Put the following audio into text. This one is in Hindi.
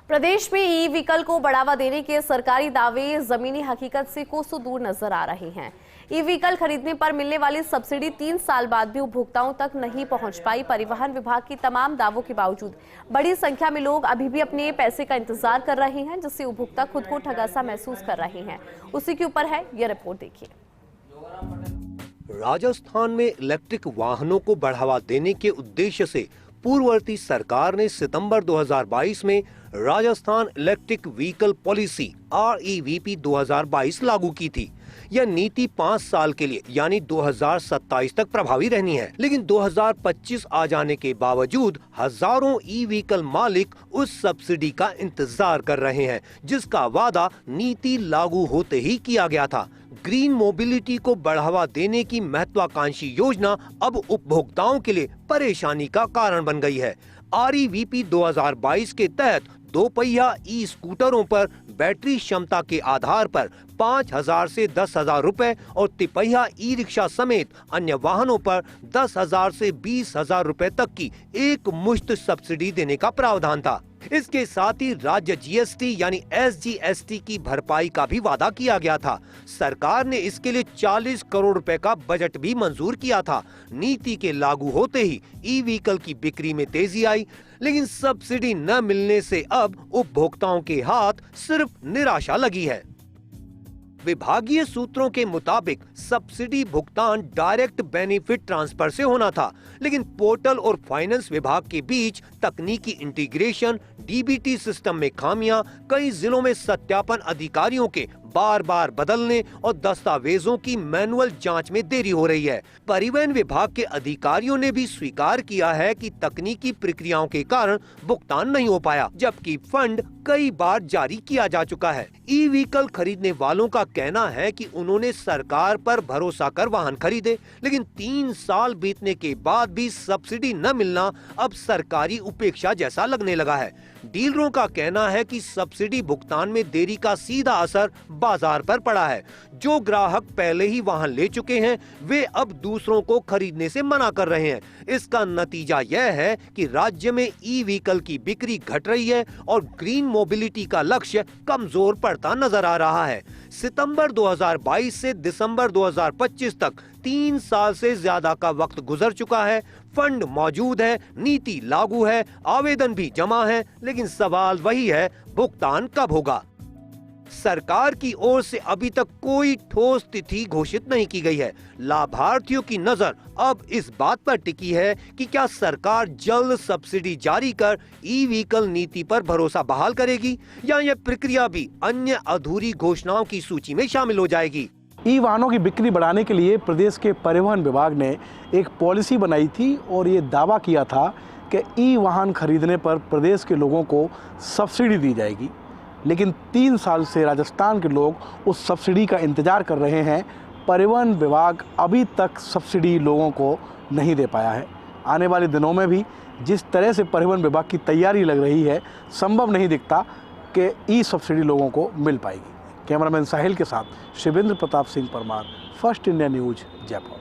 प्रदेश में ई व्हीकल को बढ़ावा देने के सरकारी दावे जमीनी हकीकत से कोसों दूर नजर आ रहे हैं। ई व्हीकल खरीदने पर मिलने वाली सब्सिडी 3 साल बाद भी उपभोक्ताओं तक नहीं पहुंच पाई। परिवहन विभाग की तमाम दावों के बावजूद बड़ी संख्या में लोग अभी भी अपने पैसे का इंतजार कर रहे हैं, जिससे उपभोक्ता खुद को ठगा महसूस कर रहे हैं। उसी के ऊपर है यह रिपोर्ट, देखिए। राजस्थान में इलेक्ट्रिक वाहनों को बढ़ावा देने के उद्देश्य से पूर्ववर्ती सरकार ने सितंबर 2022 में Rajasthan electric vehicle policy REVP 2022 लागू की थी। यह नीति 5 साल के लिए यानी 2027 तक प्रभावी रहनी है, लेकिन 2025 आ जाने के बावजूद हजारों ई व्हीकल मालिक उस सब्सिडी का इंतजार कर रहे हैं, जिसका वादा नीति लागू होते ही किया गया था। ग्रीन मोबिलिटी को बढ़ावा देने की महत्वाकांक्षी योजना अब उपभोक्ताओं के लिए परेशानी का कारण बन गई है। REVP 2022 के तहत 2 पहिया ई स्कूटरों पर बैटरी क्षमता के आधार पर 5,000 से 10,000 रुपए और तिपहिया ई रिक्शा समेत अन्य वाहनों पर 10,000 से 20,000 रुपए तक की एक मुश्त सब्सिडी देने का प्रावधान था। इसके साथ ही राज्य GST यानी SGST की भरपाई का भी वादा किया गया था। सरकार ने इसके लिए 40 करोड़ रुपए का बजट भी मंजूर किया था। नीति के लागू होते ही ई व्हीकल की बिक्री में तेजी आई, लेकिन सब्सिडी न मिलने से अब उपभोक्ताओं के हाथ सिर्फ निराशा लगी है। विभागीय सूत्रों के मुताबिक सब्सिडी भुगतान डायरेक्ट बेनिफिट ट्रांसफर से होना था, लेकिन पोर्टल और फाइनेंस विभाग के बीच तकनीकी इंटीग्रेशन, DBT सिस्टम में खामियां, कई जिलों में सत्यापन अधिकारियों के बार बार बदलने और दस्तावेजों की मैनुअल जांच में देरी हो रही है। परिवहन विभाग के अधिकारियों ने भी स्वीकार किया है कि तकनीकी प्रक्रियाओं के कारण भुगतान नहीं हो पाया, जबकि फंड कई बार जारी किया जा चुका है। ई व्हीकल खरीदने वालों का कहना है कि उन्होंने सरकार पर भरोसा कर वाहन खरीदे, लेकिन 3 साल बीतने के बाद भी सब्सिडी न मिलना अब सरकारी उपेक्षा जैसा लगने लगा है। डीलरों का कहना है कि सब्सिडी भुगतान में देरी का सीधा असर बाजार पर पड़ा है। जो ग्राहक पहले ही वाहन ले चुके हैं, वे अब दूसरों को खरीदने से मना कर रहे हैं। इसका नतीजा यह है कि राज्य में ई व्हीकल की बिक्री घट रही है और ग्रीन मोबिलिटी का लक्ष्य कमजोर पड़ता नजर आ रहा है। सितंबर 2022 से दिसंबर 2025 तक 3 साल से ज्यादा का वक्त गुजर चुका है। फंड मौजूद है, नीति लागू है, आवेदन भी जमा है, लेकिन सवाल वही है, भुगतान कब होगा? सरकार की ओर से अभी तक कोई ठोस तिथि घोषित नहीं की गई है। लाभार्थियों की नजर अब इस बात पर टिकी है कि क्या सरकार जल्द सब्सिडी जारी कर ई व्हीकल नीति पर भरोसा बहाल करेगी, या यह प्रक्रिया भी अन्य अधूरी घोषणाओं की सूची में शामिल हो जाएगी। ई वाहनों की बिक्री बढ़ाने के लिए प्रदेश के परिवहन विभाग ने एक पॉलिसी बनाई थी और ये दावा किया था कि ई वाहन खरीदने पर प्रदेश के लोगों को सब्सिडी दी जाएगी, लेकिन 3 साल से राजस्थान के लोग उस सब्सिडी का इंतजार कर रहे हैं। परिवहन विभाग अभी तक सब्सिडी लोगों को नहीं दे पाया है। आने वाले दिनों में भी जिस तरह से परिवहन विभाग की तैयारी लग रही है, संभव नहीं दिखता कि ई सब्सिडी लोगों को मिल पाएगी। कैमरामैन साहिल के साथ Shivendra Pratap Singh Parmar, first India news, Jaipur.